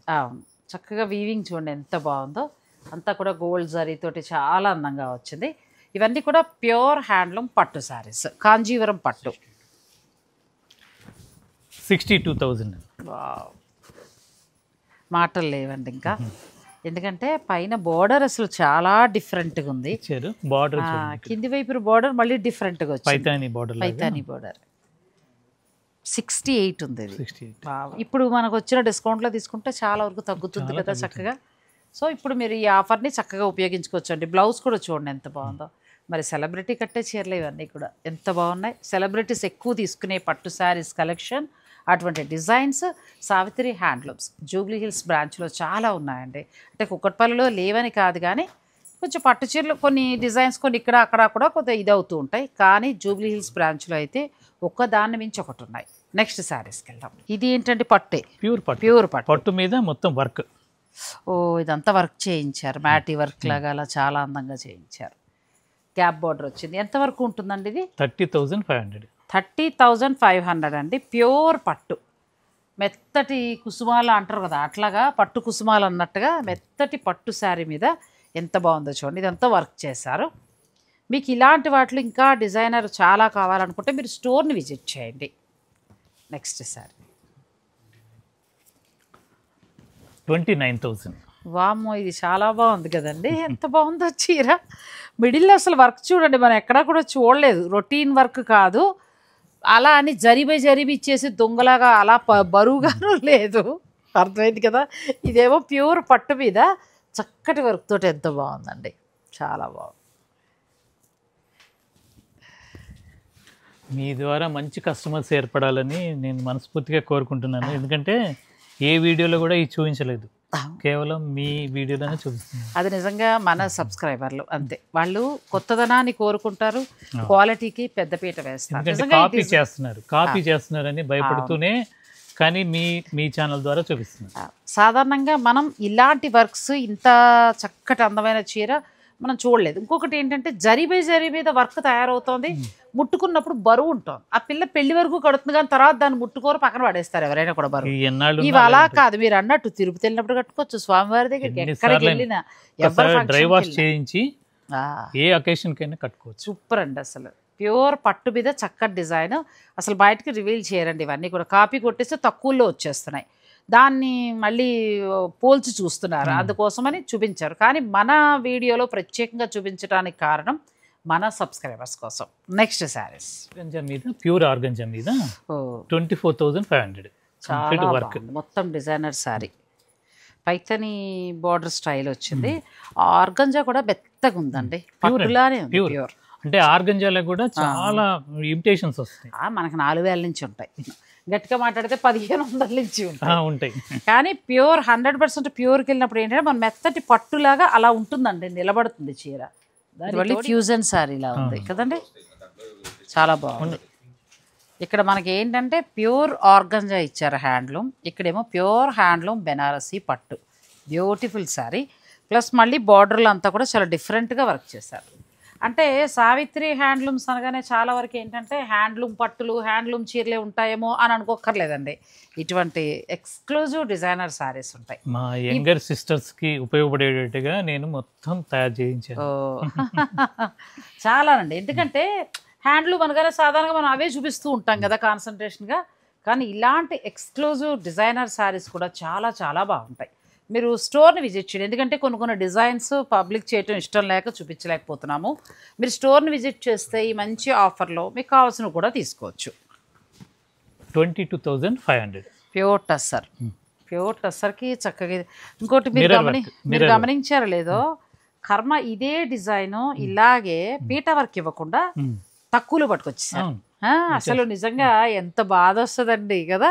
చక్కగా వీవింగ్ చూడండి ఎంత బాగుందో, అంతా కూడా గోల్డ్ జరీతోటి చాలా అందంగా వచ్చింది. ఇవన్నీ కూడా ప్యూర్ హ్యాండ్లూమ్ పట్టు శారీస్, కాంజీవరం పట్టు. 62,000. మాటలు లేవండి ఇంకా, ఎందుకంటే పైన బోర్డర్ అసలు చాలా డిఫరెంట్గా ఉంది. బార్డర్ కింది వైపు బోర్డర్ మళ్ళీ డిఫరెంట్గా వచ్చింది, పైతాని బోర్డర్. 68 ఉంది ఇది. ఇప్పుడు మనకు వచ్చిన డిస్కౌంట్లో తీసుకుంటే చాలా వరకు తగ్గుతుంది కదా చక్కగా. సో ఇప్పుడు మీరు ఈ ఆఫర్ని చక్కగా ఉపయోగించుకోవచ్చు అండి. బ్లౌజ్ కూడా చూడండి ఎంత బాగుందో. మరి సెలబ్రిటీ కట్టే చీరలు ఇవన్నీ కూడా ఎంత బాగున్నాయి. సెలబ్రిటీస్ ఎక్కువ తీసుకునే పట్టు శారీస్ కలెక్షన్ అటువంటి designs Savitri handlooms Jubilee hills బ్రాంచ్లో చాలా ఉన్నాయండి. అంటే కుక్కట్పల్లిలో లేవని కాదు, కానీ కొంచెం పట్టు చీరలు కొన్ని డిజైన్స్ కొన్ని ఇక్కడ అక్కడ కూడా కొంత ఇది అవుతూ ఉంటాయి. కానీ జూబ్లీ హిల్స్ బ్రాంచ్లో అయితే ఒక్కదాన్ని మించి ఒకటి ఉన్నాయి. నెక్స్ట్ శారీస్కి వెళ్దాం. ఇది ఏంటంటే పట్టే, ప్యూర్ పట్టు. ప్యూర్ పట్టు. పట్టు మీద మొత్తం వర్క్. ఓ ఇదంతా వర్క్ చేయించారు, మ్యాటీ వర్క్ లాగా అలా చాలా అందంగా చేయించారు. గ్యాప్ బార్డర్ వచ్చింది. ఎంతవరకు ఉంటుందండి ఇది? 30,500. 30,500 అండి. ప్యూర్ పట్టు, మెత్తటి కుసుమాలు అంటారు కదా, అట్లాగా పట్టు కుసుమాలు అన్నట్టుగా మెత్తటి పట్టు శారీ మీద ఎంత బాగుందో చూడండి. ఇదంతా వర్క్ చేశారు. మీకు ఇలాంటి వాటిలో ఇంకా డిజైనర్ చాలా కావాలనుకుంటే మీరు స్టోర్ని విజిట్ చేయండి. నెక్స్ట్ శారీ 29,000. వామ్మో ఇది చాలా బాగుంది కదండి. ఎంత బాగుందో చీర. మిడిల్లో అసలు వర్క్ చూడండి, మనం ఎక్కడా కూడా చూడలేదు. రొటీన్ వర్క్ కాదు, అలా అని జరిబి ఇచ్చేసి దొంగలాగా అలా బరువుగాను లేదు. అర్థమైంది కదా. ఇదేమో ప్యూర్ పట్టు మీద చక్కటి వర్క్ తోటి ఎంత బాగుందండి, చాలా బాగుంది. మీ ద్వారా మంచి కస్టమర్స్ ఏర్పడాలని నేను మనస్ఫూర్తిగా కోరుకుంటున్నాను. ఎందుకంటే ఏ వీడియోలో కూడా ఇది చూపించలేదు, కేవలం మీ వీడియోలోనే చూపిస్తున్నాను. అది నిజంగా మన సబ్స్క్రైబర్లు అంతే, వాళ్ళు కొత్తదనాన్ని కోరుకుంటారు, క్వాలిటీకి పెద్దపీట వేస్తారు. ఎందుకంటే కాపీ చేస్తున్నారని భయపడుతూనే, కానీ మీ ఛానల్ ద్వారా చూపిస్తున్నారు. సాధారణంగా మనం ఇలాంటి వర్క్స్ ఇంత చక్కటి అందమైన చీర మనం చూడలేదు. ఇంకొకటి ఏంటంటే జరీ మీద వర్క్ తయారవుతోంది, ముట్టుకున్నప్పుడు బరువు ఉంటుంది. ఆ పిల్ల పెళ్లి వరకు కడుతుంది, కానీ తర్వాత దాన్ని ముట్టుకోరు, పక్కన పడేస్తారు ఎవరైనా కూడా బరువు. ఇవి అలా కాదు, మీరు అన్నట్టు తిరుపతి వెళ్ళినప్పుడు కట్టుకోవచ్చు, స్వామివారి దగ్గరికి ఎక్కడికి వెళ్ళినా డ్రై వాష్ చేయించి ఏ అకేషన్ కైనా కట్టుకోవచ్చు. సూపర్ అండి. అసలు ప్యూర్ పట్టు మీద చక్కటి డిజైన్. అసలు బయటకి రివీల్ చేయరండి, ఇవన్నీ కూడా కాపీ కొట్టేస్తే తక్కువలో వచ్చేస్తున్నాయి. దాన్ని మళ్ళీ పోల్చి చూస్తున్నారు, అందుకోసమని చూపించారు. కానీ మన వీడియోలో ప్రత్యేకంగా చూపించడానికి కారణం మన సబ్స్క్రైబర్స్ కోసం. నెక్స్ట్ శారీస్ ఆర్గంజా మీద, ప్యూర్ ఆర్గంజా మీద 24,500. చాలా వర్క్, మొత్తం designer sari, Paithani border style వచ్చింది. ఆర్గంజా కూడా మెత్తగా ఉందండి, పట్టులానే ఉంది ప్యూర్. అంటే ఆర్గంజాలో కూడా చాలా ఇమిటేషన్స్ వస్తాయి. మనకు 4,000 నుంచి ఉంటాయి, గట్టిగా మాట్లాడితే 1,500 నుంచి ఉంటాయి. కానీ ప్యూర్ 100% ప్యూర్కి వెళ్ళినప్పుడు ఏంటంటే మన మెత్తటి పట్టులాగా అలా ఉంటుందండి, నిలబడుతుంది చీర. మళ్ళీ ఫ్యూజన్ శారీలా ఉంది కదండి, చాలా బాగుంది. ఇక్కడ మనకి ఏంటంటే ప్యూర్ ఆర్గంజా ఇచ్చారు హ్యాండ్లూమ్, ఇక్కడేమో ప్యూర్ హ్యాండ్లూమ్ బెనారసీ పట్టు, బ్యూటిఫుల్ శారీ. ప్లస్ మళ్ళీ బార్డర్లు అంతా కూడా చాలా డిఫరెంట్గా వర్క్ చేశారు. అంటే సావిత్రి హ్యాండ్లూమ్స్ అనగానే చాలా వరకు ఏంటంటే హ్యాండ్లూమ్ పట్టులు, హ్యాండ్లూమ్ చీరలే ఉంటాయేమో అని అనుకోక్కర్లేదండి. ఇటువంటి ఎక్స్క్లూజివ్ డిజైనర్ శారీస్ ఉంటాయి. మా యంగర్ సిస్టర్స్కి ఉపయోగపడేటట్టుగా నేను మొత్తం తయారు చేయించాను. చాలానండి, ఎందుకంటే హ్యాండ్లూమ్ అనగానే సాధారణంగా మనం అవే చూపిస్తూ ఉంటాం కదా కాన్సన్ట్రేషన్గా. కానీ ఇలాంటి ఎక్స్క్లూజివ్ డిజైనర్ శారీస్ కూడా చాలా చాలా బాగుంటాయి. మీరు స్టోర్ని విజిట్ చేయండి, ఎందుకంటే కొన్ని డిజైన్స్ పబ్లిక్ చేయటం ఇష్టం లేక చూపించలేకపోతున్నాము. మీరు స్టోర్ని విజిట్ చేస్తే ఈ మంచి ఆఫర్లో మీకు కావాల్సినవి కూడా తీసుకోవచ్చు. 22,500 ప్యూర్ టస్సర్. ప్యూర్ టస్సర్కి చక్కగా ఇంకోటి మీరు గమనించారో లేదో, కర్మ ఇదే డిజైన్ ఇలాగే పీట వర్క్ ఇవ్వకుండా తక్కువలో పట్టుకొచ్చేసారు. అసలు నిజంగా ఎంత బాధ వస్తుందండి కదా.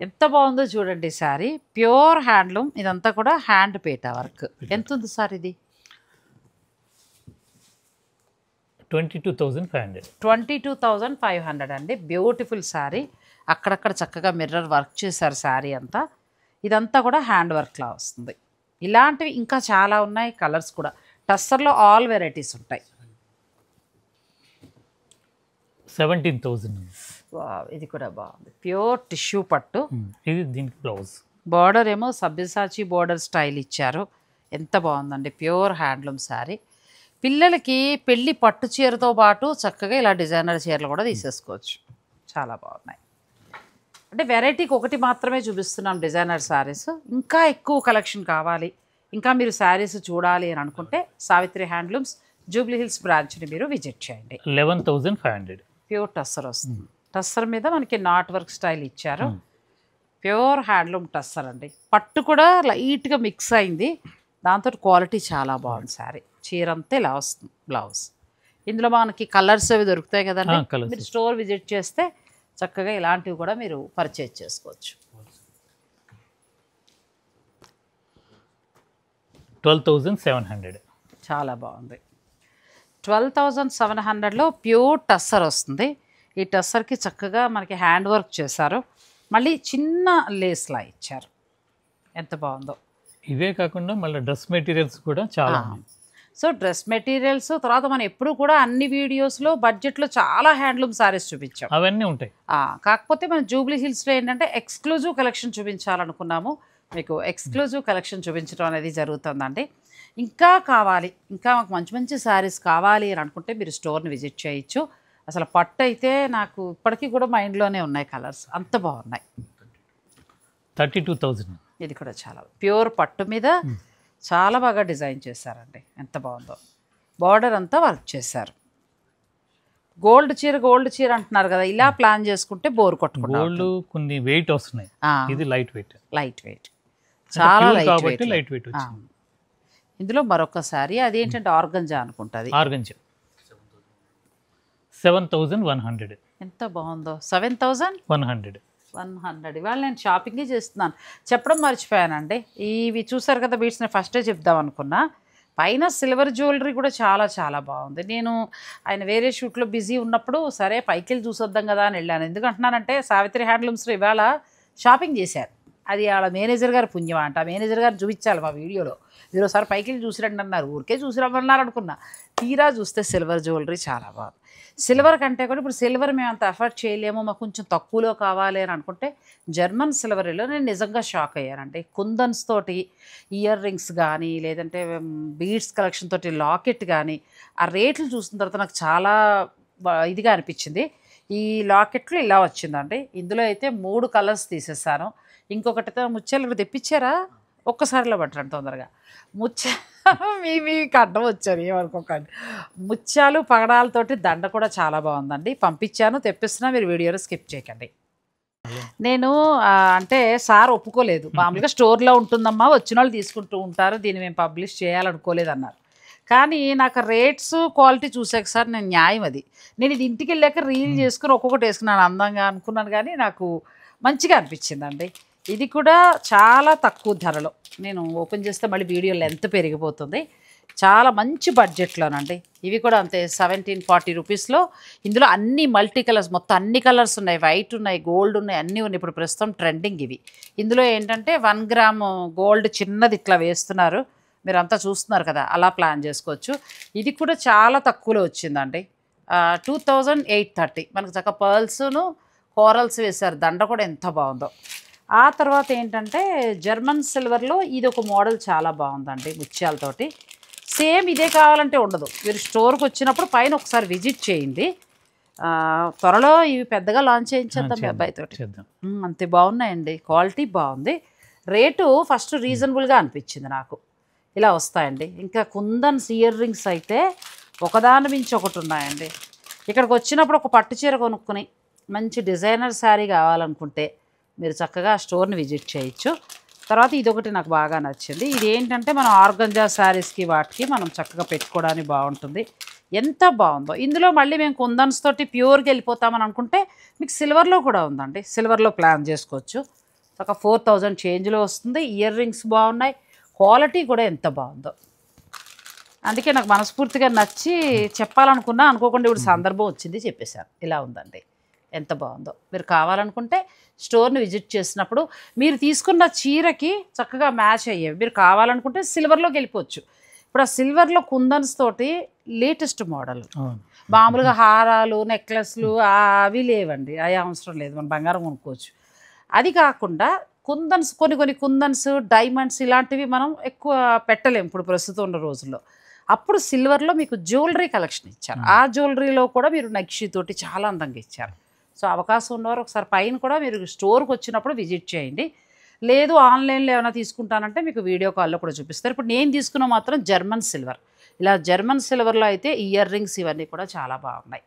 ఎంత బాగుందో చూడండి శారీ, ప్యూర్ హ్యాండ్లూమ్, ఇదంతా కూడా హ్యాండ్ పీట వర్క్. ఎంత ఉంది సార్ ఇది? 22,500. 22,500 అండి. బ్యూటిఫుల్ శారీ, అక్కడక్కడ చక్కగా మిర్రర్ వర్క్ చేశారు శారీ అంతా. ఇదంతా కూడా హ్యాండ్ వర్క్లా వస్తుంది. ఇలాంటివి ఇంకా చాలా ఉన్నాయి, కలర్స్ కూడా. టస్సర్లో ఆల్ వెరైటీస్ ఉంటాయి. 17,000. ఇది కూడా బాగుంది, ప్యూర్ టిష్యూ పట్టు. ఇది దీనికి బ్లౌజ్. బార్డర్ ఏమో సబ్యసాచి బార్డర్ స్టైల్ ఇచ్చారు, ఎంత బాగుందండి. Pure handloom sari. పిల్లలకి పెళ్ళి పట్టు చీరతో పాటు చక్కగా ఇలా డిజైనర్ చీరలు కూడా తీసేసుకోవచ్చు, చాలా బాగున్నాయి. అంటే వెరైటీకి ఒకటి మాత్రమే చూపిస్తున్నాం డిజైనర్ శారీస్. ఇంకా ఎక్కువ కలెక్షన్ కావాలి, ఇంకా మీరు శారీస్ చూడాలి అని అనుకుంటే సావిత్రి హ్యాండ్లూమ్స్ జూబ్లీ హిల్స్ బ్రాంచ్ని మీరు విజిట్ చేయండి. 11,500. ప్యూర్ టస్సర్ వస్తుంది. టస్సర్ మీద మనకి నాట్ వర్క్ స్టైల్ ఇచ్చారు, ప్యూర్ హ్యాండ్లూమ్ టస్సర్ అండి. పట్టు కూడా లైట్గా మిక్స్ అయింది, దాంతో క్వాలిటీ చాలా బాగుంది శారీ. చీర అంతా ఇలా వస్తుంది, బ్లౌజ్. ఇందులో మనకి కలర్స్ అవి దొరుకుతాయి కదండి, మీరు స్టోర్ విజిట్ చేస్తే చక్కగా ఇలాంటివి కూడా మీరు పర్చేజ్ చేసుకోవచ్చు. 12,700. చాలా బాగుంది. 12,700లో ప్యూర్ టస్సర్ వస్తుంది. ఈ టస్సర్కి చక్కగా మనకి హ్యాండ్ వర్క్ చేశారు, మళ్ళీ చిన్న లేస్లా ఇచ్చారు. ఎంత బాగుందో. ఇవే కాకుండా మళ్ళీ డ్రెస్ మెటీరియల్స్ కూడా చాలా ఉన్నాయి. సో డ్రెస్ మెటీరియల్స్ తర్వాత మనం ఎప్పుడు కూడా అన్ని వీడియోస్లో బడ్జెట్లో చాలా హ్యాండ్లూమ్ సారీస్ చూపించాం, అవన్నీ ఉంటాయి. కాకపోతే మనం జూబ్లీ హిల్స్లో ఏంటంటే ఎక్స్క్లూజివ్ కలెక్షన్ చూపించాలనుకున్నాము. మీకు ఎక్స్క్లూజివ్ కలెక్షన్ చూపించడం అనేది జరుగుతుందండి. ఇంకా కావాలి, ఇంకా మాకు మంచి మంచి శారీస్ కావాలి అని అనుకుంటే మీరు స్టోర్ని విజిట్ చేయొచ్చు. అసలు పట్టు అయితే నాకు ఇప్పటికీ కూడా మైండ్లోనే ఉన్నాయి, కలర్స్ అంత బాగున్నాయి. 32,000. ఇది కూడా చాలా ప్యూర్ పట్టు మీద చాలా బాగా డిజైన్ చేశారండి, ఎంత బాగుందో. బార్డర్ అంతా వర్క్ చేశారు. గోల్డ్ చీర అంటున్నారు కదా, ఇలా ప్లాన్ చేసుకుంటే బోర్ కొట్టుకుంటారు. గోల్డ్ కొన్ని వెయిట్ వస్తున్నాయి, ఇది లైట్ వెయిట్. చాలా లైట్ వెయిట్. ఇందులో మరొకసారి అదేంటంటే ఆర్గంజా అనుకుంటుంది. ఆర్గంజా 7,100. ఎంత బాగుందో. 7,100. ఇవాళ నేను షాపింగే చేస్తున్నాను, చెప్పడం మర్చిపోయానండి. ఇవి చూసారు కదా బీడ్స్, నేను ఫస్టే చెప్దాం అనుకున్నా. పైన సిల్వర్ జ్యువెలరీ కూడా చాలా చాలా బాగుంది. నేను ఆయన వేరే షూట్లో బిజీ ఉన్నప్పుడు సరే పైకి వెళ్ళి చూసొద్దాం కదా అని వెళ్ళాను. ఎందుకంటున్నానంటే సావిత్రి హ్యాండ్లూమ్స్లో ఇవాళ షాపింగ్ చేశారు. అది వాళ్ళ మేనేజర్ గారు పుణ్యం అంట. మేనేజర్ గారు చూపించాలి మా వీడియోలో. మీరు ఒకసారి పైకి వెళ్ళి చూసిరండి అన్నారు, ఊరికే చూసిరమ్మన్నారు అనుకున్నా. తీరా చూస్తే సిల్వర్ జ్యువెలరీ చాలా బాగుంది. సిల్వర్ కంటే కూడా ఇప్పుడు సిల్వర్ మేము అంత ఎఫర్ట్ చేయలేము, మాకు కొంచెం తక్కువలో కావాలి అని అనుకుంటే జర్మన్ సిల్వర్లో నేను నిజంగా షాక్ అయ్యానండి. కుందన్స్ తోటి ఇయర్ రింగ్స్ కానీ లేదంటే బీడ్స్ కలెక్షన్ తోటి లాకెట్ కానీ ఆ రేట్లు చూసిన తర్వాత నాకు చాలా ఇదిగా అనిపించింది. ఈ లాకెట్లు ఇలా వచ్చిందండి. ఇందులో అయితే 3 కలర్స్ తీసేసాను. ఇంకొకటి ముత్యాలు ఇక్కడ తెప్పించారా, ఒక్కసారిలో పట్టండి తొందరగా. మీకు అడ్డం వచ్చారు ఏమనుకోకండి. ముత్యాలు పగడాలతోటి దండ కూడా చాలా బాగుందండి. పంపించాను, తెప్పిస్తున్నా, మీరు వీడియోలో స్కిప్ చేయకండి. నేను అంటే సార్ ఒప్పుకోలేదు. మామూలుగా స్టోర్లో ఉంటుందమ్మా, వచ్చిన వాళ్ళు తీసుకుంటూ ఉంటారు, దీన్ని మేము పబ్లిష్ చేయాలనుకోలేదు అన్నారు. కానీ నాకు రేట్స్ క్వాలిటీ చూసాక సార్ నేను న్యాయం అది. నేను ఇది ఇంటికి వెళ్ళాక రీల్ చేసుకుని ఒక్కొక్కటి వేసుకున్నాను, అందంగా అనుకున్నాను, కానీ నాకు మంచిగా అనిపించిందండి. ఇది కూడా చాలా తక్కువ ధరలో, నేను ఓపెన్ చేస్తే మళ్ళీ వీడియో లెంత్ పెరిగిపోతుంది. చాలా మంచి బడ్జెట్లోనండి. ఇవి కూడా అంతే 1740 రూపీస్లో. ఇందులో అన్ని మల్టీ కలర్స్, మొత్తం అన్ని కలర్స్ ఉన్నాయి, వైట్ ఉన్నాయి, గోల్డ్ ఉన్నాయి, అన్నీ ఉన్నాయి. ఇప్పుడు ప్రస్తుతం ట్రెండింగ్ ఇవి. ఇందులో ఏంటంటే 1 గ్రామ్ గోల్డ్ చిన్నది ఇట్లా వేస్తున్నారు, మీరు అంతా చూస్తున్నారు కదా, అలా ప్లాన్ చేసుకోవచ్చు. ఇది కూడా చాలా తక్కువలో వచ్చిందండి. 2830. మనకు చక్కగా పర్ల్స్ను కోరల్స్ వేశారు, దండ కూడా ఎంత బాగుందో. ఆ తర్వాత ఏంటంటే జర్మన్ సిల్వర్లో ఇది ఒక మోడల్ చాలా బాగుందండి, ముత్యాలతోటి. సేమ్ ఇదే కావాలంటే ఉండదు, మీరు స్టోర్కి వచ్చినప్పుడు పైన ఒకసారి విజిట్ చేయండి. త్వరలో ఇవి పెద్దగా లాంచ్ చేయించేద్దాం మీ అబ్బాయితో. అంతే బాగున్నాయండి, క్వాలిటీ బాగుంది. రేటు ఫస్ట్ రీజనబుల్గా అనిపించింది నాకు. ఇలా వస్తాయండి. ఇంకా కుందన్స్ ఇయర్ రింగ్స్ అయితే ఒకదాని మించి ఒకటి ఉన్నాయండి. ఇక్కడికి వచ్చినప్పుడు ఒక పట్టు చీర కొనుక్కొని మంచి డిజైనర్ శారీ కావాలనుకుంటే మీరు చక్కగా స్టోర్ని విజిట్ చేయొచ్చు. తర్వాత ఇదొకటి నాకు బాగా నచ్చింది. ఇది ఏంటంటే మనం ఆర్గంజా శారీస్కి వాటికి మనం చక్కగా పెట్టుకోవడానికి బాగుంటుంది. ఎంత బాగుందో. ఇందులో మళ్ళీ మేము కుందన్స్ తోటి ప్యూర్గా వెళ్ళిపోతామని అనుకుంటే మీకు సిల్వర్లో కూడా ఉందండి, సిల్వర్లో ప్లాన్ చేసుకోవచ్చు. ఒక 4000 చేంజ్లో వస్తుంది. ఇయర్ రింగ్స్ బాగున్నాయి, క్వాలిటీ కూడా ఎంత బాగుందో. అందుకే నాకు మనస్ఫూర్తిగా నచ్చి చెప్పాలనుకున్నా, అనుకోకుండా ఇప్పుడు సందర్భం వచ్చింది చెప్పేశాను. ఇలా ఉందండి, ఎంత బాగుందో. మీరు కావాలనుకుంటే స్టోర్ని విజిట్ చేసినప్పుడు మీరు తీసుకున్న చీరకి చక్కగా మ్యాచ్ అయ్యేవి మీరు కావాలనుకుంటే సిల్వర్లోకి వెళ్ళిపోవచ్చు. ఇప్పుడు ఆ సిల్వర్లో కుందన్స్ తోటి లేటెస్ట్ మోడల్, మామూలుగా హారాలు నెక్లెస్లు అవి లేవండి, అవి అవసరం లేదు, మనం బంగారం కొనుక్కోవచ్చు. అది కాకుండా కుందన్స్, కొన్ని కుందన్స్, డైమండ్స్ ఇలాంటివి మనం ఎక్కువ పెట్టలేము ఇప్పుడు ప్రస్తుతం ఉన్న రోజుల్లో. అప్పుడు సిల్వర్లో మీకు జ్యువెలరీ కలెక్షన్ ఇచ్చారు. ఆ జ్యువెలరీలో కూడా మీరు నక్షి తోటి చాలా అందంగా ఇచ్చారు. సో అవకాశం ఉన్నవారు ఒకసారి పైన కూడా మీరు స్టోర్కి వచ్చినప్పుడు విజిట్ చేయండి. లేదు ఆన్లైన్లో ఏమైనా తీసుకుంటానంటే మీకు వీడియో కాల్లో కూడా చూపిస్తారు. ఇప్పుడు నేను తీసుకున్న మాత్రం జర్మన్ సిల్వర్. ఇలా జర్మన్ సిల్వర్లో అయితే ఇయర్ రింగ్స్ ఇవన్నీ కూడా చాలా బాగున్నాయి.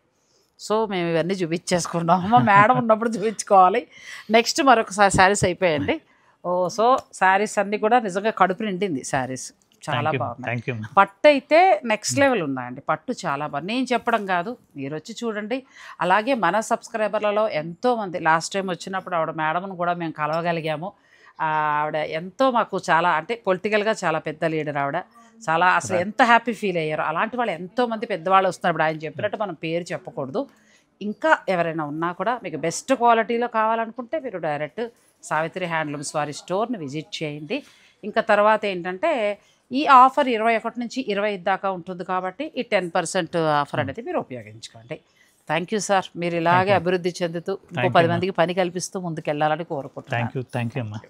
సో మేము ఇవన్నీ చూపించేసుకున్నాము, మా మేడం ఉన్నప్పుడు చూపించుకోవాలి. నెక్స్ట్ మరొకసారి శారీస్ అయిపోయాయండి. సో శారీస్ అన్నీ కూడా నిజంగా కడుపు నిండింది శారీస్. చాలా బాగున్నాయి. Thank you. పట్టు అయితే నెక్స్ట్ లెవెల్ ఉన్నాయండి. పట్టు చాలా బాగుంది. నేను చెప్పడం కాదు, మీరు వచ్చి చూడండి. అలాగే మన సబ్స్క్రైబర్లలో ఎంతోమంది లాస్ట్ టైం వచ్చినప్పుడు ఆవిడ మేడంను కూడా మేము కలవగలిగాము. ఆవిడ ఎంతో మాకు చాలా అంటే పొలిటికల్గా చాలా పెద్ద లీడర్ ఆవిడ. చాలా అసలు ఎంత హ్యాపీ ఫీల్ అయ్యారో. అలాంటి వాళ్ళు ఎంతోమంది పెద్దవాళ్ళు వస్తున్నారు. ఇప్పుడు ఆయన చెప్పినట్టు మనం పేరు చెప్పకూడదు. ఇంకా ఎవరైనా ఉన్నా కూడా మీకు బెస్ట్ క్వాలిటీలో కావాలనుకుంటే మీరు డైరెక్ట్ సావిత్రి హ్యాండ్లూమ్స్ వారి స్టోర్ని విజిట్ చేయండి. ఇంకా తర్వాత ఏంటంటే ఈ ఆఫర్ 21 నుంచి 25 దాకా ఉంటుంది కాబట్టి ఈ 10% ఆఫర్ అనేది మీరు ఉపయోగించుకోండి. Thank you sir. మీరు ఇలాగే అభివృద్ధి చెందుతూ ఇంకో 10 మందికి పని కల్పిస్తూ ముందుకు వెళ్ళాలని కోరుకుంటున్నాను. థ్యాంక్ యూ అమ్మా.